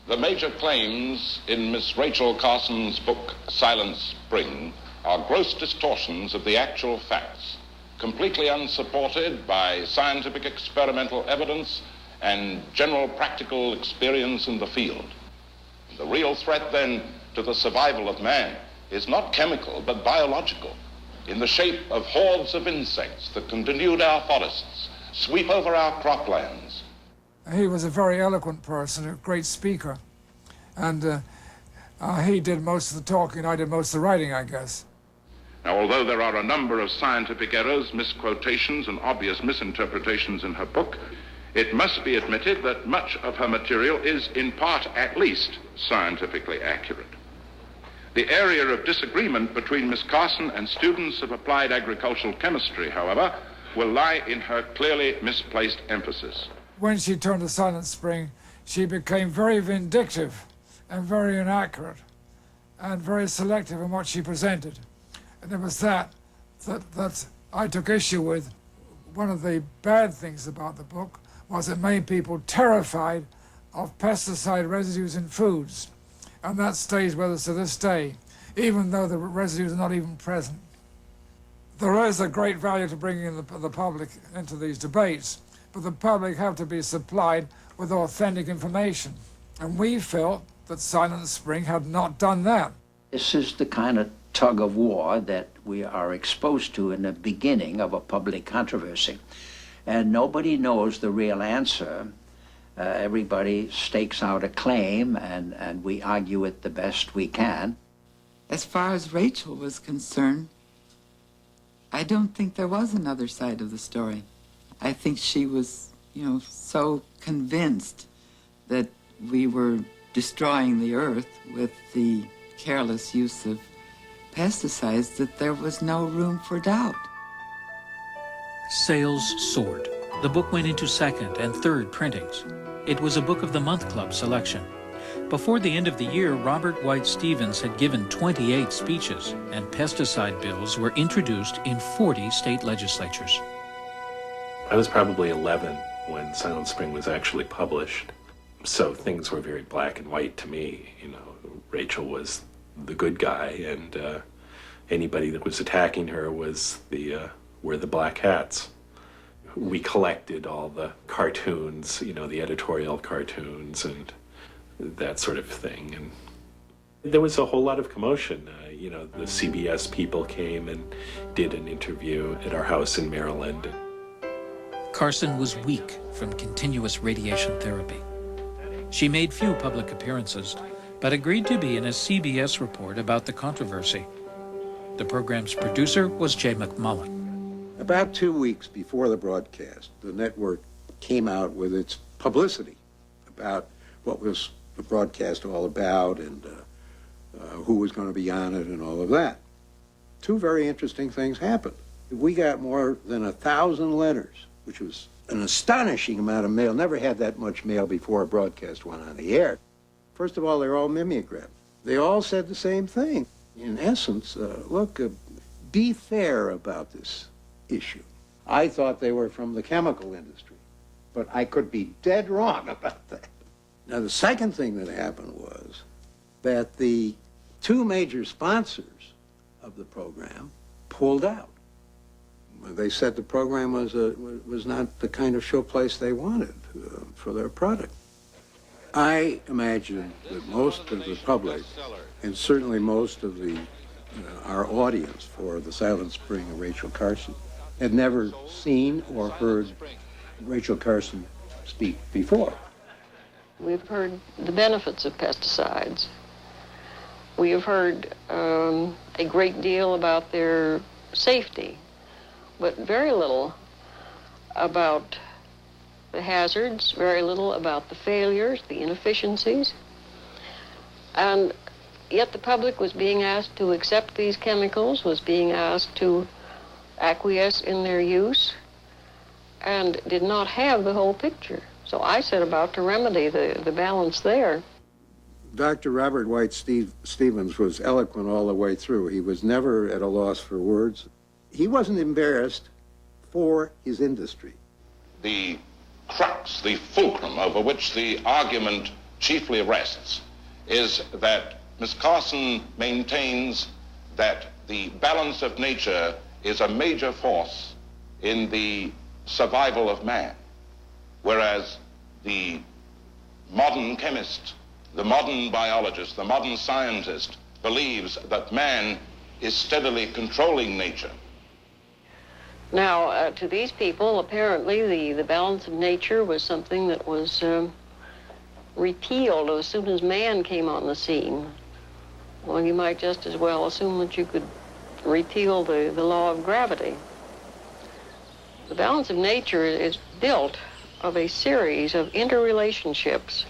The major claims in Miss Rachel Carson's book, Silent Spring, are gross distortions of the actual facts, completely unsupported by scientific experimental evidence and general practical experience in the field. The real threat, then, to the survival of man is not chemical, but biological, in the shape of hordes of insects that can denude our forests, sweep over our croplands. He was a very eloquent person, a great speaker, and he did most of the talking, I did most of the writing, I guess. Now, although there are a number of scientific errors, misquotations, and obvious misinterpretations in her book, it must be admitted that much of her material is, in part at least, scientifically accurate. The area of disagreement between Miss Carson and students of applied agricultural chemistry, however, will lie in her clearly misplaced emphasis. When she turned to Silent Spring, she became very vindictive and very inaccurate and very selective in what she presented. And it was that I took issue with. One of the bad things about the book was it made people terrified of pesticide residues in foods. And that stays with us to this day, even though the residues are not even present. There is a great value to bringing the public into these debates, but the public have to be supplied with authentic information. And we felt that Silent Spring had not done that. This is the kind of tug of war that we are exposed to in the beginning of a public controversy. And nobody knows the real answer. Everybody stakes out a claim, and we argue it the best we can. As far as Rachel was concerned, I don't think there was another side of the story. I think she was, so convinced that we were destroying the earth with the careless use of pesticides that there was no room for doubt. Sales soared. The book went into second and third printings. It was a Book of the Month Club selection. Before the end of the year, Robert White Stevens had given 28 speeches, and pesticide bills were introduced in 40 state legislatures. I was probably 11 when Silent Spring was actually published, so things were very black and white to me. Rachel was the good guy, and anybody that was attacking her were the black hats we collected all the cartoons, you know, the editorial cartoons and that sort of thing. And there was a whole lot of commotion. You know, the CBS people came and did an interview at our house in Maryland. Carson was weak from continuous radiation therapy. She made few public appearances, but agreed to be in a CBS report about the controversy. The program's producer was Jay McMullen. About 2 weeks before the broadcast, the network came out with its publicity about what was the broadcast all about and who was going to be on it and all of that. Two very interesting things happened. We got more than 1,000 letters, which was an astonishing amount of mail. Never had that much mail before a broadcast went on the air. First of all, they're all mimeographed. They all said the same thing. In essence, look, be fair about this issue. I thought they were from the chemical industry, but I could be dead wrong about that. Now, the second thing that happened was that the two major sponsors of the program pulled out. They said the program was not the kind of showplace they wanted for their product. I imagine that most of the public, and certainly most of our audience for The Silent Spring of Rachel Carson, had never seen or heard Rachel Carson speak before. We've heard the benefits of pesticides. We have heard a great deal about their safety, but very little about the hazards, very little about the failures, the inefficiencies. And yet the public was being asked to accept these chemicals, was being asked to acquiesce in their use, and did not have the whole picture. So I set about to remedy the balance there. Dr. Robert White Stevens was eloquent all the way through. He was never at a loss for words. He wasn't embarrassed for his industry. The crux, the fulcrum over which the argument chiefly rests is that Ms. Carson maintains that the balance of nature is a major force in the survival of man, whereas the modern chemist, the modern biologist, the modern scientist believes that man is steadily controlling nature. Now, to these people, apparently the balance of nature was something that was repealed as soon as man came on the scene. Well, you might just as well assume that you could repeal the law of gravity. The balance of nature is built of a series of interrelationships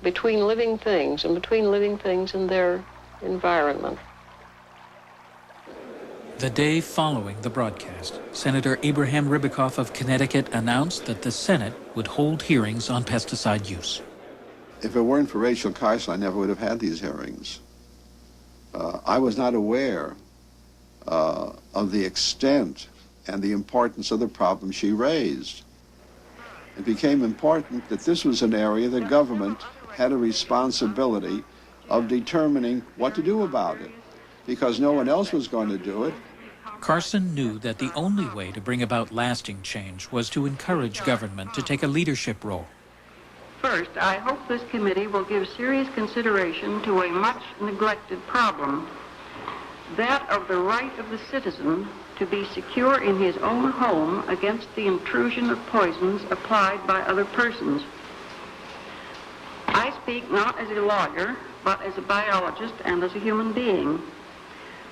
between living things and between living things and their environment. The day following the broadcast, Senator Abraham Ribicoff of Connecticut announced that the Senate would hold hearings on pesticide use. If it weren't for Rachel Carson, I never would have had these hearings. I was not aware of the extent and the importance of the problem she raised. It became important that this was an area the government had a responsibility of determining what to do about it, because no one else was going to do it. Carson knew that the only way to bring about lasting change was to encourage government to take a leadership role. First, I hope this committee will give serious consideration to a much neglected problem, that of the right of the citizen to be secure in his own home against the intrusion of poisons applied by other persons. I speak not as a lawyer, but as a biologist and as a human being.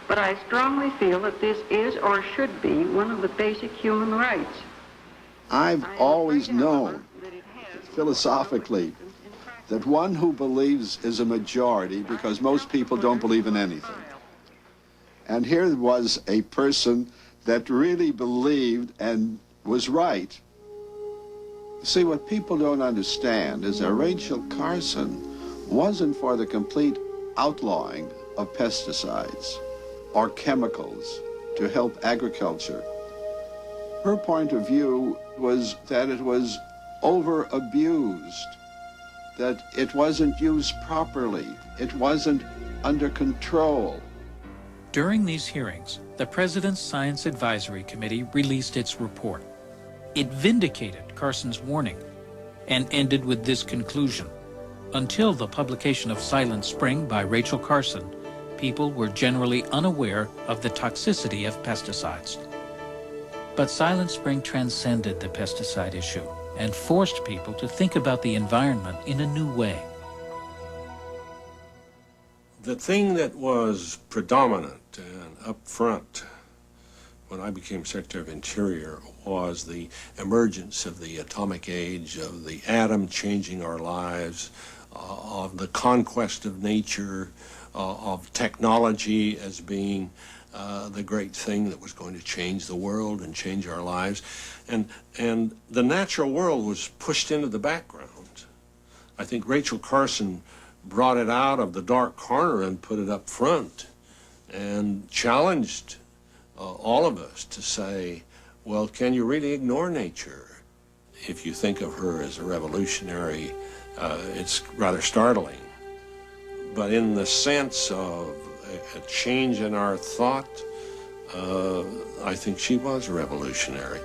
But I strongly feel that this is or should be one of the basic human rights. I've always known, philosophically, that one who believes is a majority because most people don't believe in anything. And here was a person that really believed and was right. See, what people don't understand is that Rachel Carson wasn't for the complete outlawing of pesticides or chemicals to help agriculture. Her point of view was that it was over-abused, that it wasn't used properly, it wasn't under control. During these hearings, the President's Science Advisory Committee released its report. It vindicated Carson's warning and ended with this conclusion. Until the publication of Silent Spring by Rachel Carson, people were generally unaware of the toxicity of pesticides. But Silent Spring transcended the pesticide issue and forced people to think about the environment in a new way. The thing that was predominant and up front when I became Secretary of Interior was the emergence of the atomic age, of the atom changing our lives, of the conquest of nature, of technology as being the great thing that was going to change the world and change our lives. And the natural world was pushed into the background. I think Rachel Carson brought it out of the dark corner and put it up front and challenged all of us to say, well, can you really ignore nature? If you think of her as a revolutionary, it's rather startling. But in the sense of a change in our thought, I think she was revolutionary.